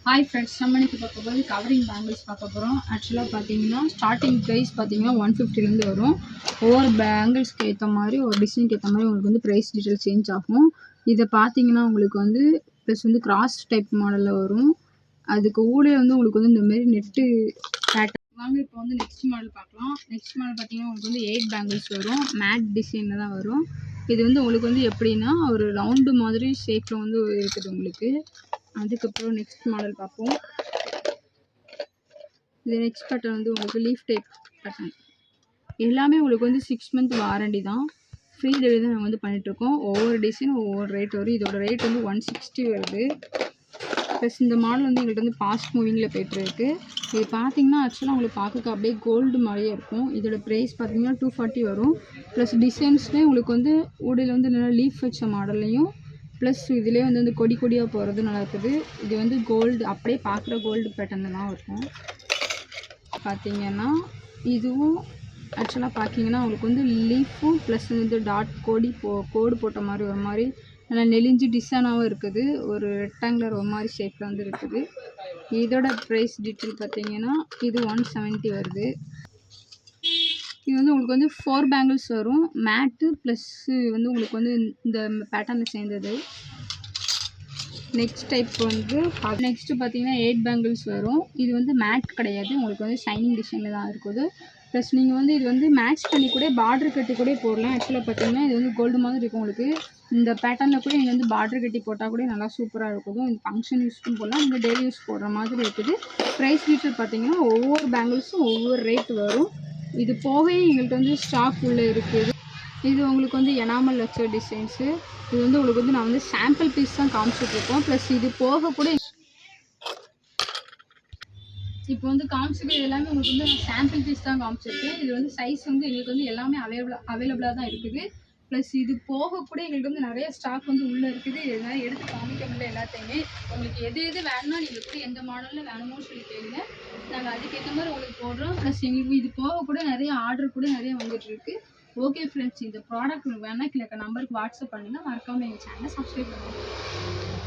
Hi friends, நம்ம இன்னைக்கு பார்க்க போகிறது கவரிங் பேங்கிள்ஸ் பார்க்க போகிறோம். ஆக்சுவலாக பார்த்தீங்கன்னா ஸ்டார்டிங் ப்ரைஸ் பார்த்தீங்கன்னா 150லேருந்து வரும். ஒவ்வொரு பேங்கிள்ஸ்க்கு ஏற்ற மாதிரி ஒரு டிசைனுக்கு ஏற்ற மாதிரி உங்களுக்கு வந்து ப்ரைஸ் டீட்டெயில் சேஞ்ச் ஆகும். இதை பார்த்தீங்கன்னா உங்களுக்கு வந்து ப்ளஸ் வந்து கிராஸ் டைப் மாடலில் வரும். அதுக்கு ஊடே வந்து உங்களுக்கு வந்து இந்தமாரி நெட்டு பேட்டர்ன் வாங்க. இப்போ வந்து நெக்ஸ்ட் மாடல் பார்க்கலாம். நெக்ஸ்ட் மாடல் பார்த்தீங்கன்னா உங்களுக்கு வந்து 8 பேங்கிள்ஸ் வரும். மேட் டிசைனில் தான் வரும். இது வந்து உங்களுக்கு வந்து எப்படின்னா ஒரு ரவுண்டு மாதிரி ஷேப்பில் வந்து இருக்குது உங்களுக்கு. அதுக்கப்புறம் நெக்ஸ்ட் மாடல் பார்ப்போம். இது நெக்ஸ்ட் பேட்டர்ன் வந்து உங்களுக்கு லீஃப் டைப் பேட்டர்ன். எல்லாமே உங்களுக்கு வந்து 6 மந்த் வாரண்டி தான். ஃப்ரீ டெலிவரி தான் நாங்கள் வந்து பண்ணிகிட்ருக்கோம். ஒவ்வொரு டிசைனும் ஒவ்வொரு ரேட் வரும். இதோட ரேட் வந்து 160 வருது. ப்ளஸ் இந்த மாடல் வந்து எங்கள்கிட்ட வந்து ஃபாஸ்ட் மூவிங்கில் போய்ட்டுருக்கு. இது பார்த்தீங்கன்னா ஆக்சுவலாக உங்களுக்கு பார்க்க அப்படியே கோல்டு மாதிரியே இருக்கும். இதோட ப்ரைஸ் பார்த்தீங்கன்னா 240 வரும். ப்ளஸ் டிசைன்ஸ்லேயே உங்களுக்கு வந்து ஊடையில் வந்து நல்லா லீஃப் வச்ச மாடல்லையும் ப்ளஸ் இதிலே வந்து வந்து கொடி கொடியாக போகிறது நல்லா இருக்குது. இது வந்து கோல்டு அப்படியே பார்க்குற கோல்டு பேட்டர்னில் தான் இருக்கும். பார்த்தீங்கன்னா இதுவும் ஆக்சுவலாக பார்த்தீங்கன்னா உங்களுக்கு வந்து லீஃபும் ப்ளஸ் வந்து டாட் கோடு போட்ட மாதிரி ஒரு மாதிரி நல்லா நெளிஞ்சு டிசைனாகவும் இருக்குது. ஒரு ரெக்டாங்குலர் ஒரு மாதிரி ஷேப்பில் வந்து இருக்குது. இதோட ப்ரைஸ் டீட்டெயில் பார்த்தீங்கன்னா இது 170 வருது. இது வந்து உங்களுக்கு வந்து 4 பேங்கிள்ஸ் வரும். மேட்டு ப்ளஸ்ஸு வந்து உங்களுக்கு வந்து இந்த பேட்டர்னில் சேர்ந்தது. நெக்ஸ்ட் டைப் வந்து நெக்ஸ்ட்டு பார்த்தீங்கன்னா 8 பேங்கிள்ஸ் வரும். இது வந்து மேட் கிடையாது, உங்களுக்கு வந்து ஷைனிங் டிசைனில் தான் இருக்குது. ப்ளஸ் நீங்கள் வந்து இது வந்து மேட்ச் பண்ணி கூட பார்டர் கட்டி கூட போடலாம். ஆக்சுவலாக பார்த்தீங்கன்னா இது வந்து கோல்டு மாதிரி இருக்கும் உங்களுக்கு. இந்த பேட்டர்னில் கூட நீங்கள் வந்து பார்டர் கட்டி போட்டால் கூட நல்லா சூப்பராக இருக்கும். இந்த ஃபங்க்ஷன் யூஸ்க்கும் போடலாம், நீங்கள் டெய்லி யூஸ் போடுற மாதிரி இருக்குது. ப்ரைஸ் டீட்டெயில் பார்த்தீங்கன்னா ஒவ்வொரு பேங்கிள்ஸும் ஒவ்வொரு ரேட் வரும். இது போகவே எங்கள்கிட்ட வந்து ஸ்டாக் உள்ளே இருக்குது. இது உங்களுக்கு வந்து எனாமல் வச்ச டிசைன்ஸு. இது வந்து உங்களுக்கு வந்து நான் வந்து சாம்பிள் பீஸ் தான் காமிச்சிட்ருக்கோம். ப்ளஸ் இது போக கூட இப்போ வந்து காமிச்சிட்டு எல்லாமே உங்களுக்கு வந்து நான் சாம்பிள் பீஸ் தான் காமிச்சிருக்கேன். இது வந்து சைஸ் வந்து எங்களுக்கு வந்து எல்லாமே அவைலபிளாக தான் இருக்குது. ப்ளஸ் இது போக கூட எங்களுக்கு வந்து நிறைய ஸ்டாக் வந்து உள்ளே இருக்குது. இதனால் எடுத்து காமிக்க முடியல எல்லாத்தையுமே. உங்களுக்கு எது வேணும்னா நீங்கள் கூட எந்த மாடலில் வேணுமோ சொல்லி கேளுங்க, நாங்கள் அதுக்கேற்ற மாதிரி உங்களுக்கு போடுறோம். ப்ளஸ் எங்களுக்கு இது போக கூட நிறைய ஆர்டர் கூட நிறைய வந்துட்டுருக்கு. ஓகே ஃப்ரெண்ட்ஸ், இந்த ப்ராடக்ட் உங்களுக்கு வேணால் கீழே நம்பருக்கு வாட்ஸ்அப் பண்ணுங்கள். மறக்காமல் எங்கள் சேனலை சப்ஸ்கிரைப் பண்ணுங்கள்.